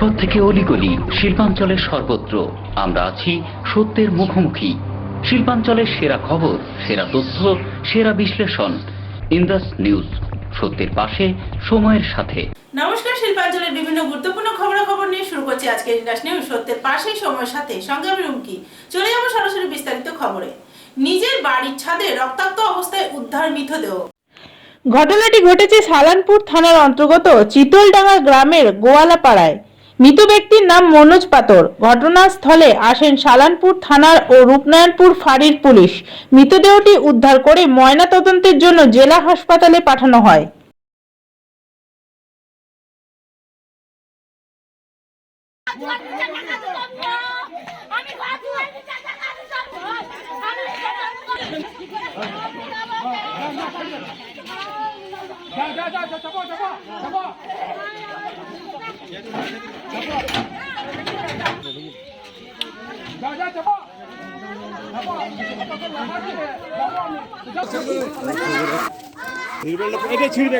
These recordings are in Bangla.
রাজপথ থেকে অলিগলি শিল্পাঞ্চলের সর্বত্র আমরা আছি সত্যের মুখোমুখি। শিল্পাঞ্চলের সেরা খবর, সেরা তথ্য, সেরা বিশ্লেষণ। ইন্দাস নিউজ, সত্যের পাশে, সময়ের সাথে। নমস্কার, শিল্পাঞ্চলের বিভিন্ন গুরুত্বপূর্ণ খবরাখবর নিয়ে শুরু করছি আজকের ইন্দাস নিউজ, সত্যের পাশে, সময়ের সাথে। সঙ্গে আমি রুমকি। চলে যাবো সরাসরি বিস্তারিত খবরে। নিজের বাড়ির ছাদে রক্তাক্ত অবস্থায় উদ্ধার মৃতদেহ। ঘটনাটি ঘটেছে সালানপুর থানার অন্তর্গত চিতলডাঙ্গা গ্রামের গোয়ালাপাড়ায়। মৃত ব্যক্তির নাম মনোজ পাতর। ঘটনাস্থলে আসেন সালানপুর থানার ও রূপনারায়ণপুর ফাঁড়ির পুলিশ। মৃতদেহটি উদ্ধার করে ময়নাতদন্তের জন্য জেলা হাসপাতালে পাঠানো হয়। এটা ছিড়ে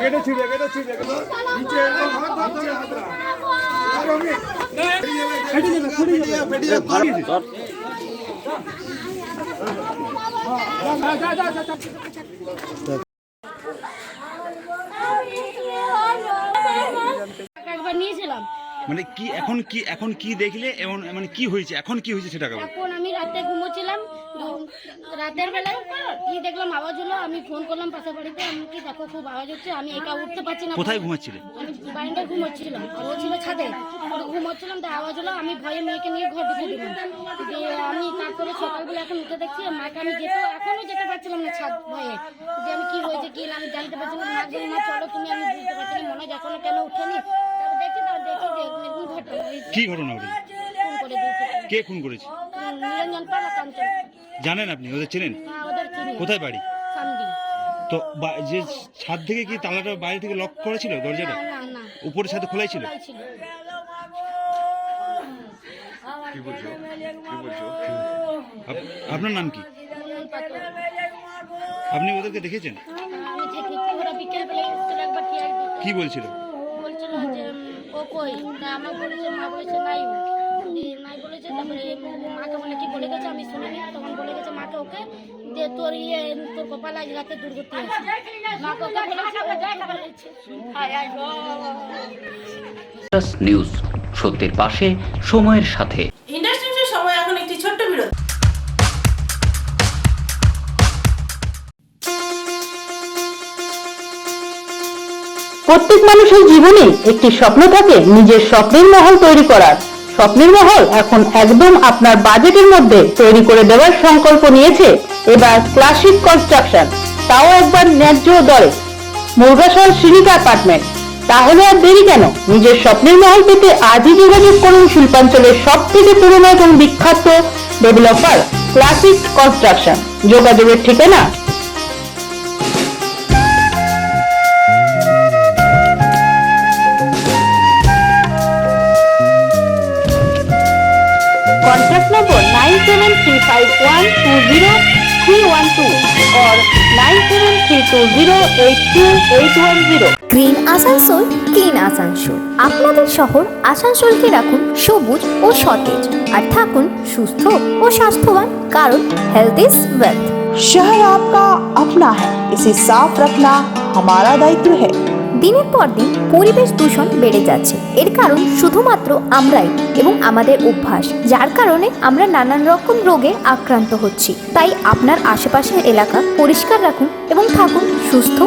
নিচে মানে কি এখন কি দেখলে এমন মানে কি হয়েছে, এখন কি হয়েছে সেটা কেমন? এখন আমি রাতে ঘুমোচ্ছিলাম, রাতের বেলায় কি দেখলাম আওয়াজ হলো, আমি ফোন করলাম পাশে বাড়িতে, আমি কি দেখো খুব আওয়াজ হচ্ছে, আমি একা উঠতে পারছি না। কোথায় ঘুমাচ্ছিলে? আমি বারান্দায় ঘুমোচ্ছিলাম, আর ও ছিল ছাদে, ঘুমোচ্ছিলাম, তাই আওয়াজ হলো, আমি ভয়ে মেয়েকে নিয়ে ঘর ঢুকে দিলাম। দিয়ে আমি তারপরে সকালবেলা এখন উঠে দেখছি মাকে, আমি এখনো যেতে পারছিলাম না ছাদ ভয়ে, যে আমি কি হয়েছে কি আমি জানতে পারছি না। মাকে মা চলো তুমি, আমি বুঝতে পারছি না, মনে হয় এখনো কেন উঠেনি। তারপর দেখি যে কি ঘটনা ঘটেছে? ফোন করে দিয়েছে। কে খুন করেছে? নিরঞ্জন পাল, কাঞ্চন। জানেন আপনি ওদের চেনেন? হ্যাঁ, ওদের চিনি। কোথায় বাড়ি? সামগি। তো যে ছাদ থেকে কি তালাটা বাইরে থেকে লক করা ছিল দরজাটা? না, উপরের ছাদে খোলাই ছিল? আপনার নাম কি? আপনি ওদেরকে দেখেছেন? আমি দেখি ওরা বিকেল বেলা এসেছিল, একবার কি বলছিল? বলছিল যে ও কই, তা আমার বলেছে, মা বলেছে নাই, নাই বলেছে। তারপরে মাকে বলে কি বলে গেছে আমি শুনিনি, তখন বলে গেছে মাকে ওকে যে তোর কপাল আজ রাতে দুর্গতি আছে। মাকে ওকে বলেছে, ও যাকে বলেছে। ইন্দাস নিউজ, সত্যের পাশে, সময়ের সাথে। ইন্দাস নিউজের সময় এখন একটি ছোট্ট বিরতি। প্রত্যেক মানুষের জীবনে একটি স্বপ্ন থাকে নিজের স্বপ্নের মহল তৈরি করার। স্বপ্নের মহল এখন একদম আপনার বাজেটের মধ্যে তৈরি করে দেওয়ার সংকল্প নিয়েছে এবার ক্লাসিক কনস্ট্রাকশন, তাও একবার ন্যায্য দরে। মুরগাসল শ্রীনিকা অ্যাপার্টমেন্ট। তাহলে আর দেরি কেন? নিজের স্বপ্নের মহল পেতে আজই যোগাযোগ করুন শিল্পাঞ্চলের সব থেকে পুরনো এবং বিখ্যাত ডেভেলপার ক্লাসিক কনস্ট্রাকশন। যোগাযোগের ঠিকানা Contact number 9735120312 or 9732082810। Green Asansol, clean Asansol. আপনাদের শহর আসানসোলকে রাখুন সবুজ ও সতেজ, আর থাকুন সুস্থ ও স্বাস্থ্যবান, কারণ হেলথ ইজ ওয়েলথ। शहर आपका अपना है, इसे साफ रखना हमारा दायित्व है। দিনের পর দিন পরিবেশ দূষণ বেড়ে যাচ্ছে, এর কারণ শুধুমাত্র আমরাই এবং আমাদের অভ্যাস, যার কারণে আমরা নানান রকম রোগে আক্রান্ত হচ্ছি। তাই আপনার আশেপাশের এলাকা পরিষ্কার রাখুন এবং থাকুন সুস্থ।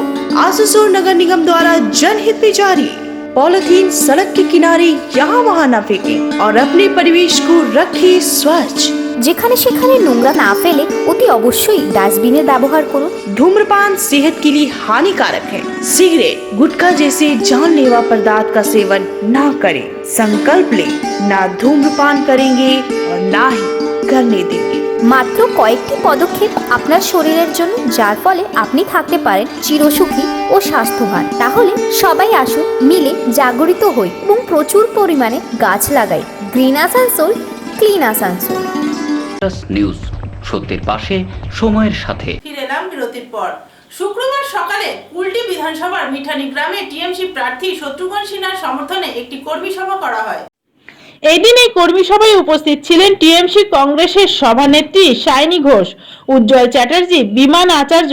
आसनसोल नगर निगम द्वारा जनहित में जारी। पॉलिथीन सड़क के किनारे यहाँ वहाँ न फेंकें और अपने परिवेश को रखें स्वच्छ। যেখানে সেখানে নোংরা না ফেলে অতি অবশ্যই ডাস্টবিনের ব্যবহার করুন। धूम्रपान सेहत के लिए हानिकारक है। सिगरेट, गुटखा जैसे जानलेवा पदार्थ का सेवन ना करें। संकल्प लें, ना धूम्रपान करेंगे और ना ही करने देंगे। মাত্র কয়েকটি পদক্ষেপ আপনার শরীরের জন্য, যার ফলে আপনি থাকতে পারেন চিরসুখী ও স্বাস্থ্যবান। তাহলে সবাই আসুন, মিলে জাগরিত হই এবং প্রচুর পরিমাণে গাছ লাগাই। Green Asansol, clean Asansol. Indus news, সত্যের পাশে, সময়ের সাথে। ফিরে এলাম বিরতির পর। শুক্রবার সকালে কুলটি বিধানসভার মিঠানি গ্রামে টিএমসি প্রার্থী শত্রুঘ্ন সিনহার সমর্থনে একটি কর্মী সভা করা হয়। এই দিন এই কর্মী সভায় উপস্থিত ছিলেন টিএমসি কংগ্রেসের সভানেত্রী সায়নী ঘোষ, উজ্জ্বল চ্যাটার্জি, বিমান আচার্য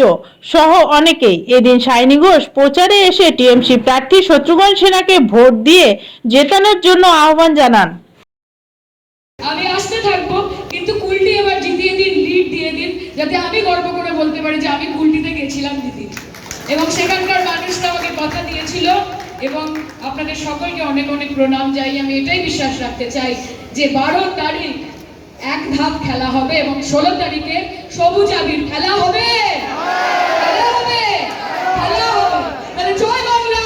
সহ অনেকেই। এদিন সায়নী ঘোষ প্রচারে এসে টিএমসি প্রার্থী শত্রুঘ্ন সিনহাকে ভোট দিয়ে জেতানোর জন্য আহ্বান জানান। আমি আসতে থাকবো, কিন্তু কুলটি এবার জিতিয়ে দিন, লিড দিয়ে দিন, যাতে আমি গর্ব করে বলতে পারি যে আমি কুলটিতে গেছিলাম দিদি, এবং সেখানকার মানুষরা আমাকে কথা দিয়েছিল। এবং আপনাদের সকলকে অনেক অনেক প্রণাম জানাই। আমি এটাই বিশ্বাস রাখতে চাই যে 12 তারিখ এক ধাপ খেলা হবে এবং 16 তারিখে সবুজ আবির খেলা হবে, খেলা হবে, খেলা হবে। তাহলে জয় বাংলা,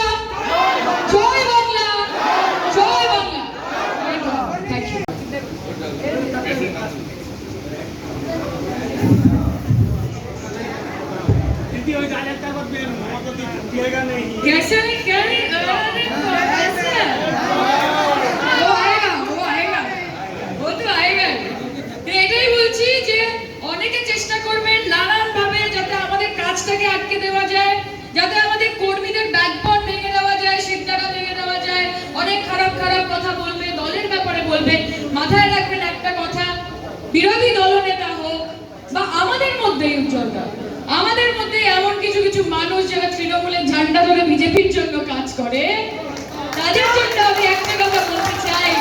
জয় বাংলা, জয় বাংলা। Thank you. कैसे नहीं क्या नहीं वो आएगा वो तो आएगा। এটাই বলছি যে অনেকে চেষ্টা করবেন নানান ভাবে যাতে আমাদের কাজটাকে আটকে দেওয়া যায়, যাতে আমাদের কর্মীদের ব্যাকবোন ভেঙে দেওয়া যায়, সিদ্ধারা ভেঙে দেওয়া যায়, অনেক খারাপ খারাপ কথা বলবে, দলের ব্যাপারে বলবে। মাথায় রাখবেন একটা কথা, বিরোধী দলনেতা হোক বা আমাদের মধ্যেই উজ্জ্বলতা, আমাদের মধ্যে এমন কিছু কিছু মানুষ যারা তৃণমূলের ঝান্ডা ধরে বিজেপির জন্য কাজ করে, তাদের জন্য আমি একটা কথা বলতে চাই,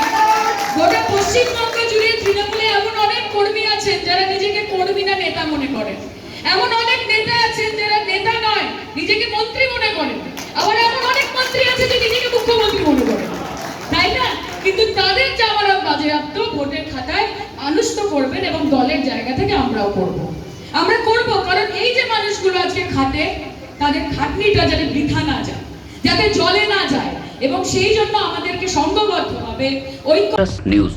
গোটা পশ্চিমবঙ্গ জুড়ে তৃণমূলে এমন অনেক কর্মী আছেন যারা নিজেকে কর্মী না নেতা মনে করেন, এমন অনেক নেতা আছেন যারা নেতা নয় নিজেকে মন্ত্রী মনে করেন, আবার এমন অনেক মন্ত্রী আছে যে নিজেকে মুখ্যমন্ত্রী মনে করেন, তাই না? কিন্তু তাদের জামানত বাজেয়াপ্ত ভোটের খাতায় মানুষ তো করবেন এবং দলের জায়গা থেকে আমরাও করব। আমরা করব, কারণ এই যে মানুষগুলো আজকে খাটে তাদের খাটনিটা যাতে বৃথা না যায়, যাতে জলে না যায়, এবং সেই জন্য আমাদেরকে সংঘবদ্ধভাবে ঐক্য নিউজ,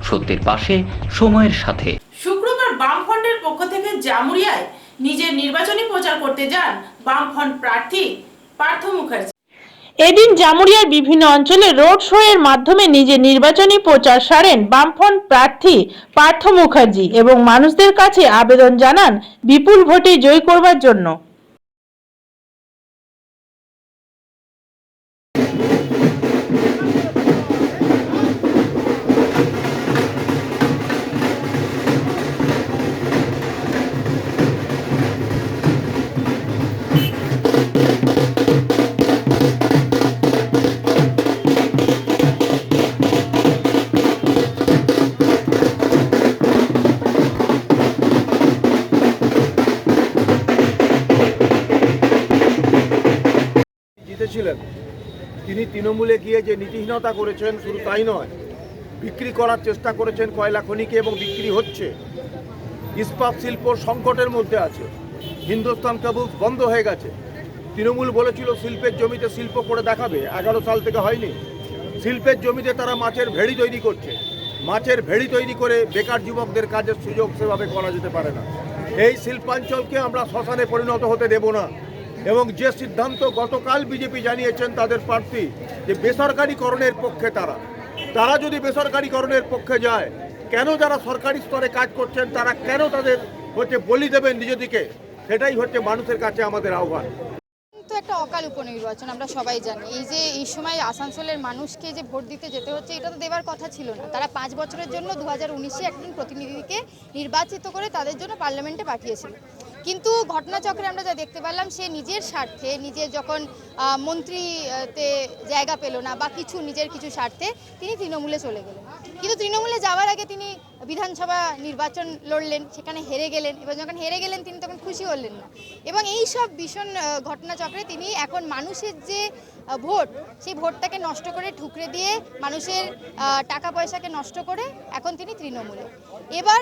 সত্যের পাশে, সময়ের সাথে। শুক্রবার বামফ্রন্টের পক্ষ থেকে জামুরিয়ায় নিজের নির্বাচনী প্রচার করতে যান বামফ্রন্ট প্রার্থী পার্থ মুখার্জি। এদিন জামুরিয়ার বিভিন্ন অঞ্চলে রোড শো এর মাধ্যমে নিজের নির্বাচনী প্রচার সারেন বামফ্রন্ট প্রার্থী পার্থ মুখার্জি এবং মানুষদের কাছে আবেদন জানান বিপুল ভোটে জয় করবার জন্য। জিতেছিলেন, তিনি তৃণমূলে গিয়ে যে নীতিহীনতা করেছেন, শুধু তাই নয়, বিক্রি করার চেষ্টা করেছেন কয়লা খনিকে এবং বিক্রি হচ্ছে। ইস্পাত শিল্প সংকটের মধ্যে আছে, হিন্দুস্তান কেবলস বন্ধ হয়ে গেছে। তৃণমূল বলেছিল শিল্পের জমিতে শিল্প করে দেখাবে, 11 সাল থেকে হয়নি। শিল্পের জমিতে তারা মাছের ভেড়ি তৈরি করছে, মাছের ভেড়ি তৈরি করে বেকার যুবকদের কাজের সুযোগ সেভাবে করা যেতে পারে না। এই শিল্পাঞ্চলকে আমরা শ্মশানে পরিণত হতে দেব না। এবং যে সিদ্ধান্ত গতকাল বিজেপি জানিয়েছেন তাদের প্রার্থী যে বেসরকারিকরণের পক্ষে, তারা যদি বেসরকারিকরণের পক্ষে যায়, কেন যারা সরকারি স্তরে কাজ করছেন তারা কেন তাদের বলি দেবেন নিজেদিকে, সেটাই হচ্ছে মানুষের কাছে আমাদের আহ্বান। তো একটা অকাল উপনির্বাচন আমরা সবাই জানি, এই যে এই সময় আসানসোলের মানুষকে যে ভোট দিতে যেতে হচ্ছে এটা তো দেওয়ার কথা ছিল না। তারা 5 বছরের জন্য 2019-এ একজন প্রতিনিধিকে নির্বাচিত করে তাদের জন্য পার্লামেন্টে পাঠিয়েছিল, কিন্তু ঘটনাচক্রে আমরা যা দেখতে পেলাম, সে নিজের স্বার্থে, নিজের যখন মন্ত্রীতে জায়গা পেল না বা নিজের কিছু স্বার্থে তিনি তৃণমূলে চলে গেলেন। কিন্তু তৃণমূলে যাওয়ার আগে তিনি বিধানসভা নির্বাচন লড়লেন, সেখানে হেরে গেলেন, এবং যখন হেরে গেলেন তিনি তখন খুশি হলেন না। এবং এই সব ভীষণ ঘটনাচক্রে তিনি এখন মানুষের যে ভোট, সেই ভোটটাকে নষ্ট করে, ঠুকরে দিয়ে মানুষের টাকা পয়সাকে নষ্ট করে এখন তিনি তৃণমূলে। এবার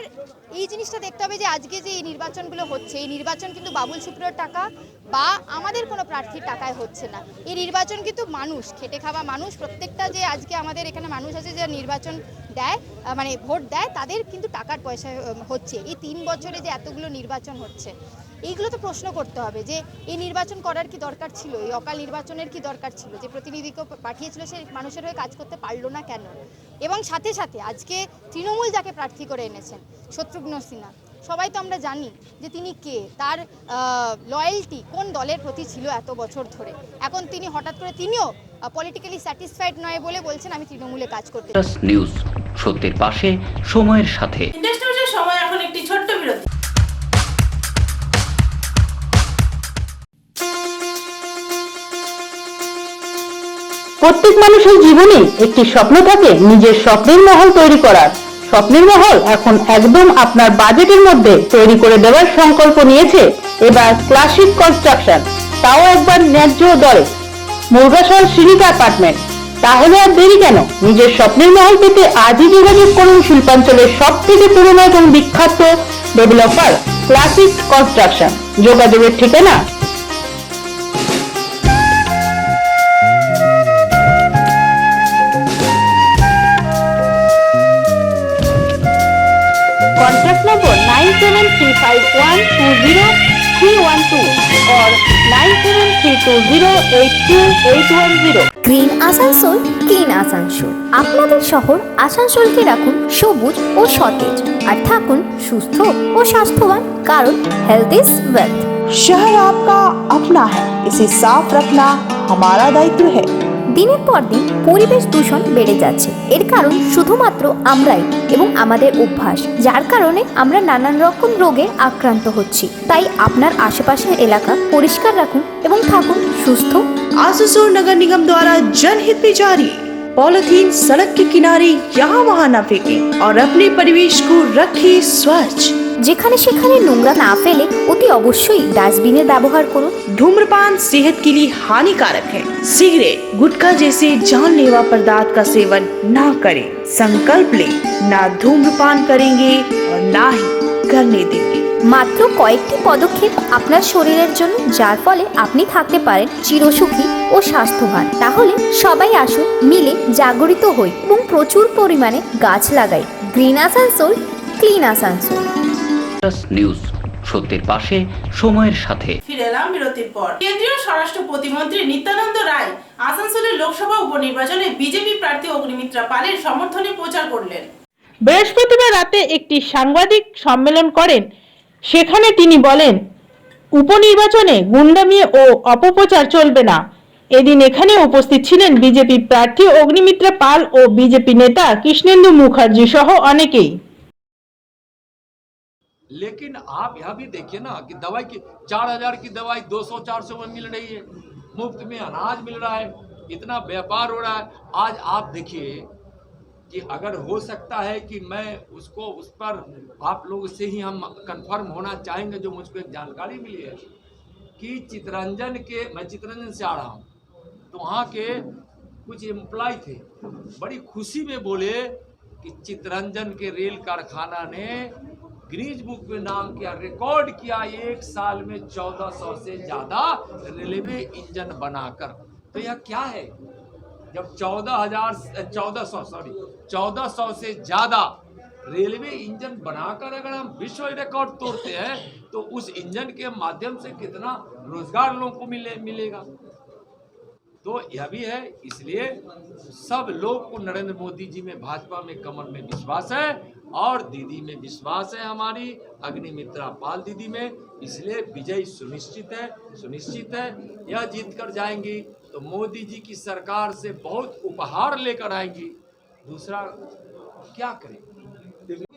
এই জিনিসটা দেখতে হবে যে আজকে যে এই নির্বাচনগুলো হচ্ছে, এই নির্বাচন কিন্তু বাবুল সুপ্রিয়র টাকা বা আমাদের কোনো প্রার্থীর টাকায় হচ্ছে না। এই নির্বাচন কিন্তু মানুষ, খেটে খাওয়া মানুষ, প্রত্যেকটা যে আজকে আমাদের এখানে মানুষ আছে যারা নির্বাচন দেয়, মানে ভোট দেয়, তাদের কিন্তু টাকার পয়সা হচ্ছে। এই 3 বছরে যে এতগুলো নির্বাচন হচ্ছে, এইগুলো তো প্রশ্ন করতে হবে যে এই নির্বাচন করার কি দরকার ছিল, এই অকাল নির্বাচনের কি দরকার ছিল, যে প্রতিনিধিকে পাঠিয়েছিল সে মানুষের হয়ে কাজ করতে পারলো না কেন। এবং সাথে সাথে আজকে তৃণমূল যাকে প্রার্থী করে এনেছেন শত্রুঘ্ন সিনহা, সবাই তো আমরা জানি যে তিনি কে, তার লয়্যালটি কোন দলের প্রতি ছিল এত বছর ধরে। এখন তিনি হঠাৎ করে তিনিও পলিটিক্যালি স্যাটিসফাইড নয় বলে বলছেন আমি তৃণমূলে কাজ করতে। নিউজ, সত্যের পাশে সময়ের সাথে। ইন্ডাস্ট্রিজের সময় এখন একটি ছোট্ট বিরতি। প্রত্যেক মানুষের জীবনে একটি স্বপ্ন থাকে নিজের স্বপ্নের মহল তৈরি করার। স্বপ্নের মহল এখন একদম আপনার বাজেটের মধ্যে তৈরি করে দেওয়ার সংকল্প নিয়েছে এবার ক্লাসিক কনস্ট্রাকশন, তাও একবার ন্যায্য দরে। মুরগাসল সিরিকা অ্যাপার্টমেন্ট। তাহলে আর দেরি কেন? নিজের স্বপ্নের মহল পেতে আজই যোগাযোগ করুন শিল্পাঞ্চলের সব থেকে পুরনো এবং বিখ্যাত ডেভেলপার ক্লাসিক কনস্ট্রাকশন। যোগাযোগের ঠিকানা Contact number 9735120312 or 9732082810। Green Asansol, clean Asansol. আপনাদের শহর আসানসোলকে রাখুন সবুজ ও সতেজ, আর থাকুন সুস্থ ও স্বাস্থ্যবান, কারণ হেলথ ইজ ওয়েলথ। शहर आपका अपना है, इसे साफ रखना हमारा दायित्व है। দিনের পর দিন পরিবেশ দূষণ বেড়ে যাচ্ছে। এর কারণ শুধুমাত্র আমরাই এবং আমাদের অভ্যাস, যার কারণে আমরা নানান রকম রোগে আক্রান্ত হচ্ছি। তাই আপনার আশেপাশের এলাকা পরিষ্কার রাখুন এবং থাকুন সুস্থ। आसनसोल नगर निगम द्वारा जनहित में जारी। पॉलिथीन सड़क के किनारे यहाँ वहाँ न फेंकें और अपने परिवेश को रखें स्वच्छ। যেখানে সেখানে নোংরা না ফেলে অতি অবশ্যই ডাস্টবিনের ব্যবহার করুন। धूम्रपान सेहत के लिए हानिकारक है। सिगरेट, गुटखा जैसे जानलेवा पदार्थ का सेवन ना करें। संकल्प लें, ना धूम्रपान करेंगे और ना ही करने देंगे। মাত্র কয়েকটি পদক্ষেপ আপনার শরীরের জন্য, যার ফলে আপনি থাকতে পারেন চিরসুখী ও স্বাস্থ্যবান। তাহলে সবাই আসুন, মিলে জাগরিত হই এবং প্রচুর পরিমাণে গাছ লাগাই। Green Asansol, clean Asansol. News, সত্যের পাশে সময়ের সাথে। ফিরে এলাম বিরতির পর। কেন্দ্রীয় স্বরাষ্ট্র প্রতিমন্ত্রী নিত্যানন্দ রায় আসানসোলের লোকসভা উপনির্বাচনে বিজেপি প্রার্থী অগ্নিমিত্রা পালের সমর্থনে প্রচার করলেন। বৃহস্পতিবার রাতে একটি সাংবাদিক সম্মেলন করেন। সেখানে তিনি বলেন, উপনির্বাচনে গুন্ডামি ও অপপ্রচার চলবে না। এদিন এখানে উপস্থিত ছিলেন বিজেপি প্রার্থী অগ্নিমিত্রা পাল ও বিজেপি নেতা কৃষ্ণেন্দু মুখার্জি সহ অনেকেই। लेकिन आप यह भी देखिए ना कि दवाई की 4000 की दवाई 200-400 में मिल रही है, मुफ्त में अनाज मिल रहा है, इतना व्यापार हो रहा है। आज आप देखिए कि अगर हो सकता है कि मैं उसको उस पर आप लोग से ही हम कंफर्म होना चाहेंगे, जो मुझको एक जानकारी मिली है कि चितरंजन के, मैं चितरंजन से आ रहा हूँ, तो वहाँ के कुछ एम्प्लॉय थे, बड़ी खुशी में बोले कि चितरंजन के रेल कारखाना ने ग्रीज बुक में नाम किया, रिकॉर्ड किया, एक साल में 1400 से ज़्यादा रेलवे इंजन बनाकर। तो यह क्या है? जब 1400 से ज़्यादा रेलवे इंजन बनाकर अगर हम विश्व रिकॉर्ड तोड़ते हैं, तो उस इंजन के माध्यम से कितना रोजगार लोगों को मिलेगा। तो यह भी है, इसलिए सब लोग को नरेंद्र मोदी जी में, भाजपा में, कमल में विश्वास है और दीदी में विश्वास है, हमारी अग्निमित्रा पाल दीदी में। इसलिए विजय सुनिश्चित है। यह जीत कर जाएंगी तो मोदी जी की सरकार से बहुत उपहार लेकर आएंगी। दूसरा क्या करें?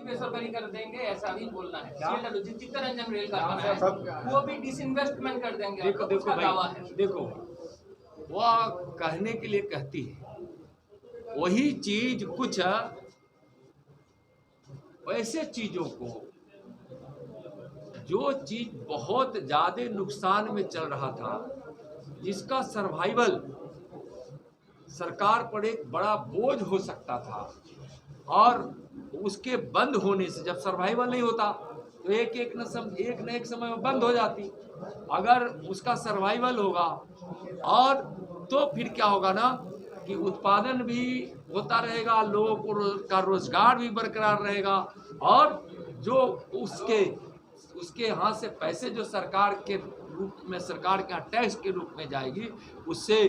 बेसरकारी कर देंगे, ऐसा भी बोलना है। चित्तरंजन रेल का वो भी डिसइन्वेस्टमेंट कर देंगे। देखो वह कहने के लिए कहती है, वही चीज कुछ ऐसे चीजों को, जो चीज बहुत ज्यादा नुकसान में चल रहा था, जिसका सर्वाइवल सरकार पर एक बड़ा बोझ हो सकता था, और उसके बंद होने से, जब सर्वाइवल नहीं होता तो एक न एक समय में बंद हो जाती। अगर उसका सर्वाइवल होगा और तो फिर क्या होगा ना कि उत्पादन भी होता रहेगा, लोगों को का रोजगार भी बरकरार रहेगा, और जो उसके यहाँ से पैसे जो सरकार के रूप में, सरकार के यहाँ टैक्स के रूप में जाएगी, उससे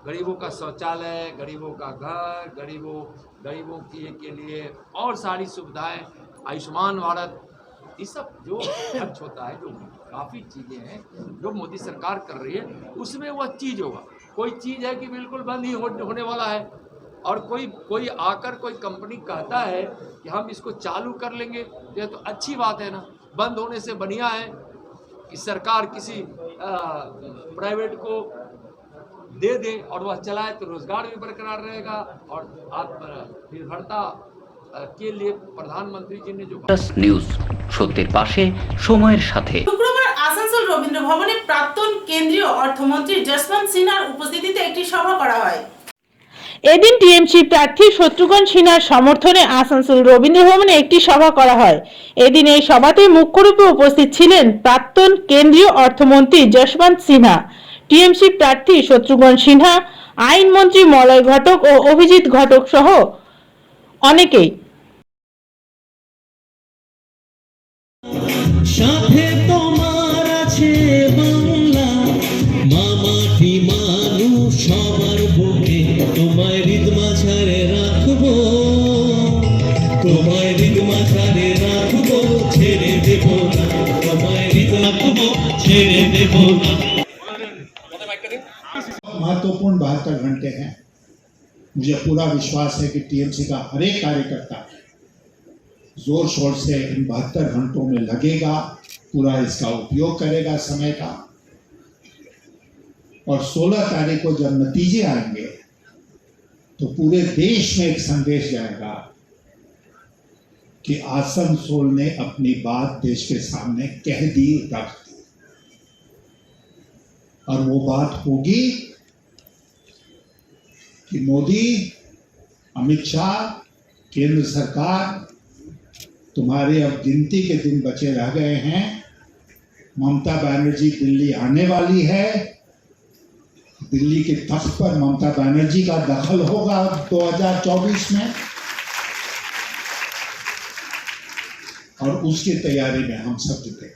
गरीबों का शौचालय, गरीबों का घर, गरीबों के लिए और सारी सुविधाएं, आयुष्मान भारत, ये सब जो खर्च होता है, जो काफ़ी चीज़ें हैं जो मोदी सरकार कर रही है, उसमें वह चीज़ होगा। कोई चीज़ है कि बिल्कुल बंद ही होने वाला है, और कोई आकर कोई कंपनी कहता है कि हम इसको चालू कर लेंगे, ये तो अच्छी बात है ना। बंद होने से बढ़िया है कि सरकार किसी प्राइवेट को दे दे और वह चलाए, तो रोजगार भी बरकरार रहेगा और आत्मनिर्भरता के लिए प्रधानमंत्री जी ने जो নিউজ সত্যের পাশে সময়ের সাথে। শুক্রবার আসানসোল রবীন্দ্র ভবনে প্রাক্তন কেন্দ্রীয় অর্থমন্ত্রী যশবন্ত সিনহার উপস্থিতিতে একটি সভা করা হয়। এদিন টিএমসি প্রার্থী শত্রুঘ্ন সিনহার সমর্থনে আসানসোল রবীন্দ্র ভবনে একটি সভা করা হয়। এদিন এই সভাতে মুখ্য রূপে উপস্থিত ছিলেন প্রাক্তন কেন্দ্রীয় অর্থমন্ত্রী যশবন্ত সিনহা, টিএমসি প্রার্থী শত্রুঘ্ন সিনহা, আইনমন্ত্রী মলয় ঘটক ও অভিজিৎ ঘটক সহ অনেকেই। সাথে তোমার আছে বাংলা, মামাটি মানুষ সবার বুকে, তোমায় হৃদ মাঝারে রাখবো, তোমায় হৃদ মাঝারে রাখবো, ছেড়ে দেব না, তোমায় হৃদ রাখবো, ছেড়ে দেব না। महत्वपूर्ण 72 घंटे हैं। मुझे पूरा विश्वास है कि टीएमसी का हर एक कार्यकर्ता जोर शोर से इन 72 घंटों में लगेगा, पूरा इसका उपयोग करेगा समय का, और 16 तारीख को जब नतीजे आएंगे तो पूरे देश में एक संदेश जाएगा कि आसनसोल ने अपनी बात देश के सामने कह दी, रख दी, और वो बात होगी कि मोदी, अमित शाह, केंद्र सरकार, तुम्हारे अब गिनती के दिन बचे रह गए हैं। ममता बनर्जी दिल्ली आने वाली है, दिल्ली के तख्त पर ममता बनर्जी का दखल होगा 2024 में, और उसकी तैयारी में हम सब जुटे।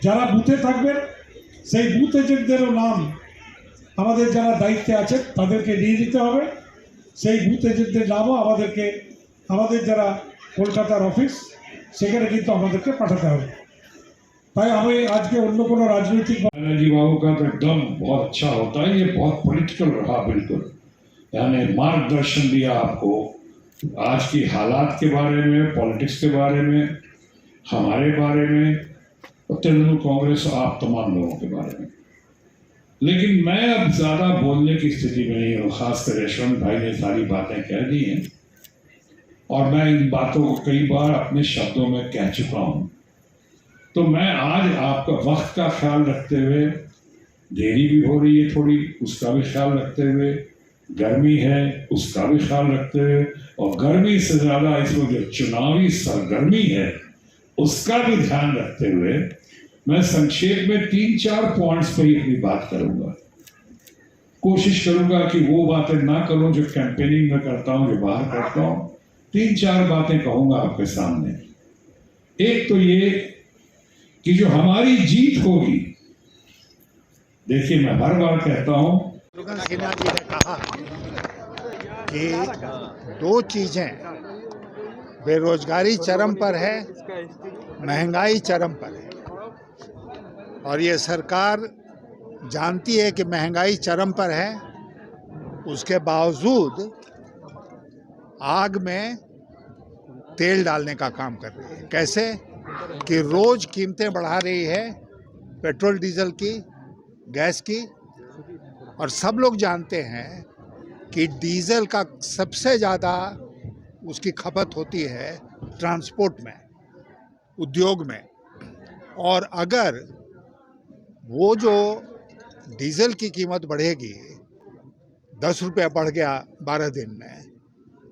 যারা বুথে থাকবেন সেই বুথ এজেন্টদেরও নাম আমাদের যারা দায়িত্বে আছে তাদেরকে নিয়ে দিতে হবে। সেই বুথ এজেন্টদের নামও আমাদের যারা কলকাতার অফিস সেখানে কিন্তু আমাদেরকে পাঠাতে হবে। তাই আমি আজকে অন্য কোনো রাজনৈতিক बनर्जी बाबू का तो एकदम बहुत अच्छा होता है, ये बहुत पॉलिटिकल रहा, बिल्कुल यानी मार्गदर्शन दिया आपको आज की हालात के बारे में, पॉलिटिक्स के बारे में, हमारे बारे में, और तृणमूल कांग्रेस आप तमाम लोगों के बारे में। लेकिन मैं अब ज़्यादा बोलने की स्थिति में नहीं हूँ, खासकर यशवंत भाई ने सारी बातें कह दी हैं और मैं इन बातों को कई बार अपने शब्दों में कह चुका हूँ। तो मैं आज आपका वक्त का ख्याल रखते हुए, देरी भी हो रही है थोड़ी, उसका भी ख्याल रखते हुए, गर्मी है उसका भी ख्याल रखते हुए, और गर्मी से ज़्यादा इसमें जो चुनावी सरगर्मी है उसका भी ध्यान रखते हुए मैं संक्षेप में 3-4 पॉइंट्स पर ही अपनी बात करूंगा। कोशिश करूंगा कि वो बातें ना करूं जो कैंपेनिंग में करता हूं, जो बाहर करता हूं। 3-4 बातें कहूंगा आपके सामने। एक तो ये कि जो हमारी जीत होगी, देखिए मैं हर बार कहता हूं, शत्रुघ्न सिन्हा जी ने कहा कि 2 चीजें, बेरोजगारी चरम पर है, महंगाई चरम पर है, और ये सरकार जानती है कि महंगाई चरम पर है, उसके बावजूद आग में तेल डालने का काम कर रही है। कैसे कि रोज कीमतें बढ़ा रही है, पेट्रोल डीजल की, गैस की, और सब लोग जानते हैं कि डीजल का सबसे ज़्यादा उसकी खपत होती है ट्रांसपोर्ट में, उद्योग में, और अगर वो जो डीजल की कीमत बढ़ेगी, 10 रुपया बढ़ गया 12 दिन में,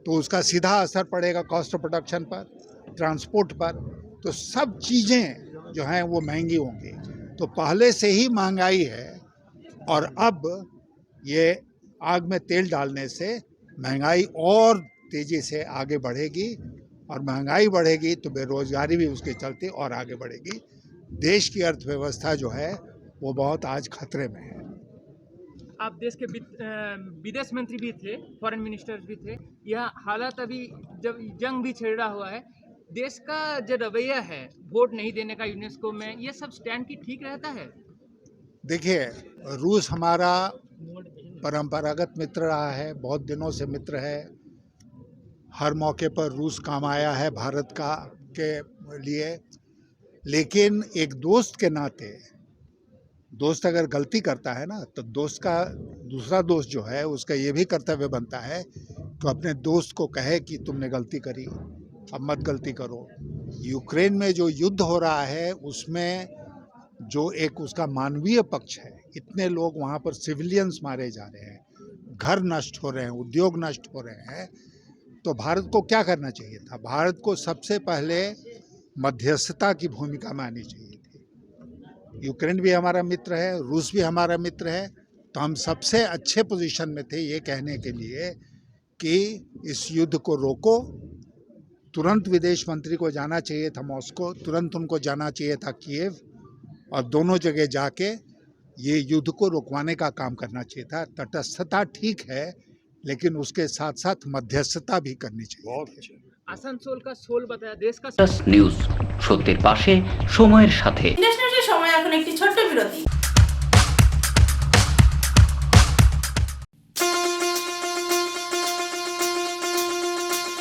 तो उसका सीधा असर पड़ेगा कॉस्ट ऑफ प्रोडक्शन पर, ट्रांसपोर्ट पर, तो सब चीज़ें जो हैं वो महंगी होंगी। तो पहले से ही महंगाई है, और अब ये आग में तेल डालने से महंगाई और तेज़ी से आगे बढ़ेगी, और महंगाई बढ़ेगी तो बेरोजगारी भी उसके चलते और आगे बढ़ेगी। देश की अर्थव्यवस्था जो है वो बहुत आज खतरे में है। आप देश के विदेश मंत्री भी थे, फॉरेन मिनिस्टर भी थे। यह हालात अभी जब जंग भी छिड़ा हुआ है, देश का जो रवैया है वोट नहीं देने का यूनेस्को में, ये सब स्टैंड की ठीक रहता है? देखिए, रूस हमारा परंपरागत मित्र रहा है, बहुत दिनों से मित्र है। हर मौके पर रूस काम आया है भारत का के लिए, लेकिन एक दोस्त के नाते दोस्त अगर गलती करता है ना, तो दोस्त का दूसरा दोस्त जो है उसका ये भी कर्तव्य बनता है कि अपने दोस्त को कहे कि तुमने गलती करी, अब मत गलती करो। यूक्रेन में जो युद्ध हो रहा है उसमें जो एक उसका मानवीय पक्ष है, इतने लोग वहाँ पर सिविलियंस मारे जा रहे हैं, घर नष्ट हो रहे हैं, उद्योग नष्ट हो रहे हैं, तो भारत को क्या करना चाहिए था? भारत को सबसे पहले मध्यस्थता की भूमिका में आनी चाहिए थी। यूक्रेन भी हमारा मित्र है, रूस भी हमारा मित्र है, तो हम सबसे अच्छे पोजीशन में थे ये कहने के लिए कि इस युद्ध को रोको। तुरंत विदेश मंत्री को जाना चाहिए था मॉस्को, तुरंत उनको जाना चाहिए था कीव, और दोनों जगह जाके ये युद्ध को रुकवाने का काम करना चाहिए था। तटस्थता ठीक है, लेकिन उसके साथ साथ मध्यस्थता भी करनी चाहिए। আসানসোল का সোল बताया देश का নিউজ, সত্যের পাশে সময়ের সাথে। ইন্ডাস্ট্রিয়াল সময় এখন একটি ছোট্ট বিরতি।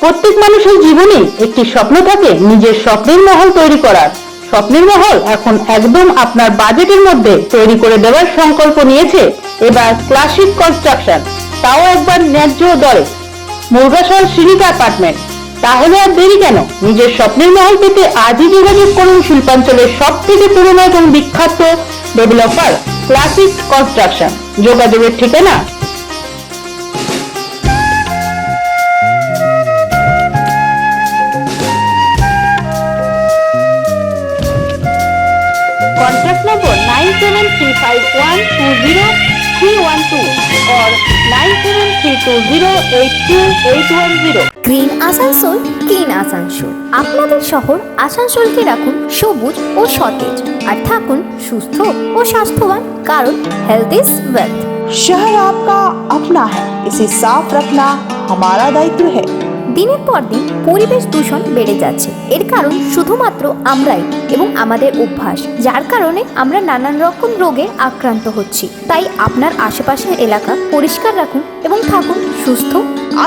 প্রত্যেক মানুষের জীবনে একটি স্বপ্ন থাকে নিজের স্বপ্নের মহল তৈরি করার। স্বপ্নের মহল এখন একদম আপনার বাজেটের মধ্যে তৈরি করে দেওয়ার সংকল্প নিয়েছে এবার ক্লাসিক কনস্ট্রাকশন, তাও একবার ন্যায্য দরে। মুরগাশাল শ্রীনিকা অ্যাপার্টমেন্ট। তাহলে আর দেরি কেন? নিজের স্বপ্নের মহল পেতে আজই যোগাযোগ করুন শিল্পাঞ্চলের সবথেকে পুরনো এবং বিখ্যাত ডেভেলপার ক্লাসিক কনস্ট্রাকশন। যোগাযোগের ঠিকানা Contact number 9735120312 or 9732082810। Green Asansol, clean Asansol. আপনাদের শহর আসানসোলকে রাখুন সবুজ ও সতেজ, আর থাকুন সুস্থ ও স্বাস্থ্যবান, কারণ হেলথ ইজ ওয়েলথ। शहर आपका अपना है, इसे साफ रखना हमारा दायित्व है। দিনের পর দিন পরিবেশ দূষণ বেড়ে যাচ্ছে, এর কারণ শুধুমাত্র আমরাই এবং আমাদের অভ্যাস, যার কারণে আমরা নানান রকম রোগে আক্রান্ত হচ্ছি। তাই আপনার আশেপাশের এলাকা পরিষ্কার রাখুন এবং থাকুন সুস্থ।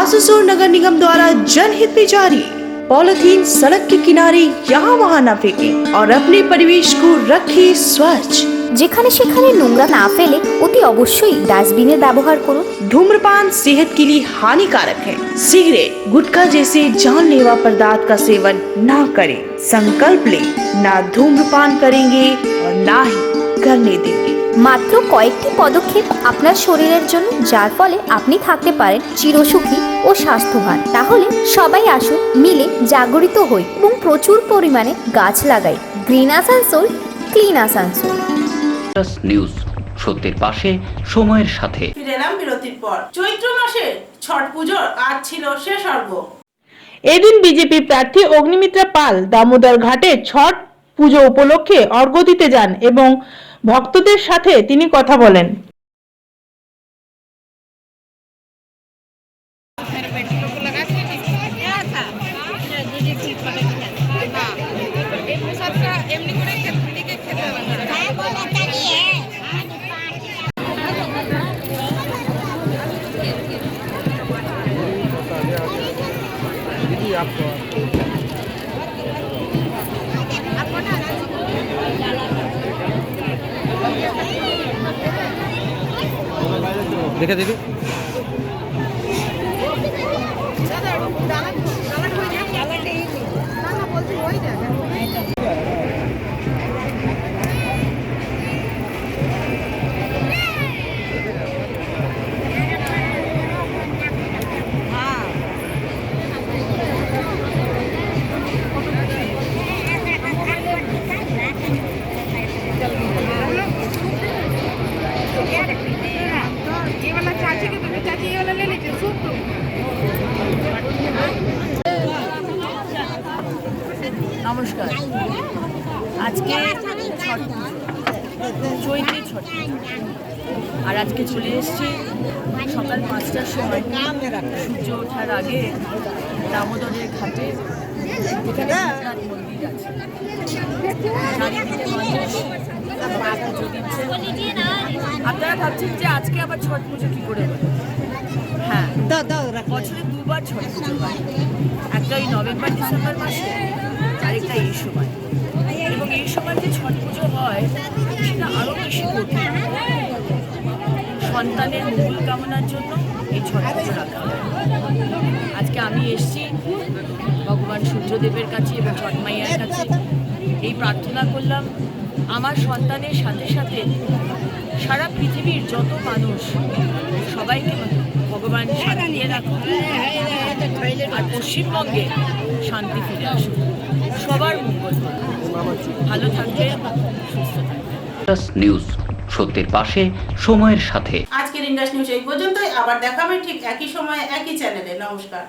आसुसोल नगर निगम द्वारा जनहित में जारी। पॉलिथीन सड़क के किनारे यहाँ वहाँ न फेंकें और अपने परिवेश को रखें स्वच्छ। যেখানে সেখানে নোংরা না ফেলে অতি অবশ্যই ডাস্টবিনের ব্যবহার করুন। धूम्रपान सेहत के लिए हानिकारक है। सिगरेट, गुटखा जैसे जानलेवा पदार्थ का सेवन ना करें। संकल्प लें, ना धूम्रपान करेंगे और ना ही करने देंगे। মাত্র কয়েকটি পদক্ষেপ আপনার শরীরের জন্য, যার ফলে আপনি থাকতে পারেন চিরসুখী ও স্বাস্থ্যবান। তাহলে সবাই আসুন, মিলে জাগরিত হই এবং প্রচুর পরিমাণে গাছ লাগাই। Green Asansol, clean Asansol. News, সত্যের পাশে সময়ের সাথে। ফিরে এলাম বিরতির পর। চৈত্র মাসের ছট পুজোর আজ ছিল শেষ অর্ঘ্য। এদিন বিজেপি প্রার্থী অগ্নিমিত্রা পাল দামোদর ঘাটে ছট পুজো উপলক্ষে অর্ঘ্য দিতে যান এবং ভক্তদের সাথে তিনি কথা বলেন। देखा दीदी নমস্কার। আজকে ছট, চৈত্রী ছট, আর আজকে চলে এসেছি সকাল 5টার সময়, সূর্য ওঠার আগে দামোদরের ঘাটে, যেখানে বিরাট মন্দির আছে। চারিদিকে মানুষ পুজো দিচ্ছে। আপনারা ভাবছেন যে আজকে আবার ছট পুজো কি করে হয়? হ্যাঁ, বছরে দুবার ছট পুজো হয়, একটা ওই নভেম্বর ডিসেম্বর মাসে, আরেকটা এই সময়। এবং এই সময় যে ছট পুজো হয় সেটা আরও বেশি কঠিন। সন্তানের মঙ্গল কামনার জন্য এই ছট পুজো রাখা হয়। আজকে আমি এসেছি ভগবান সূর্যদেবের কাছে এবং ছট মাইয়ার কাছে, এই প্রার্থনা করলাম আমার সন্তানের সাথে সাথে সারা পৃথিবীর যত মানুষ সবাইকে ভগবান শান্তি দিয়ে রাখুন, আর পশ্চিমবঙ্গে শান্তি ফিরে আসুন, সবার মঙ্গল হোক। ভালো থাকবেন, সুস্থ থাকবেন। নিউজ, সত্যের পাশে, সময়ের সাথে। আজকের ইন্ডাস নিউজ এই পর্যন্তই। আবার দেখা হবে ঠিক একই সময়ে একই চ্যানেলে। নমস্কার।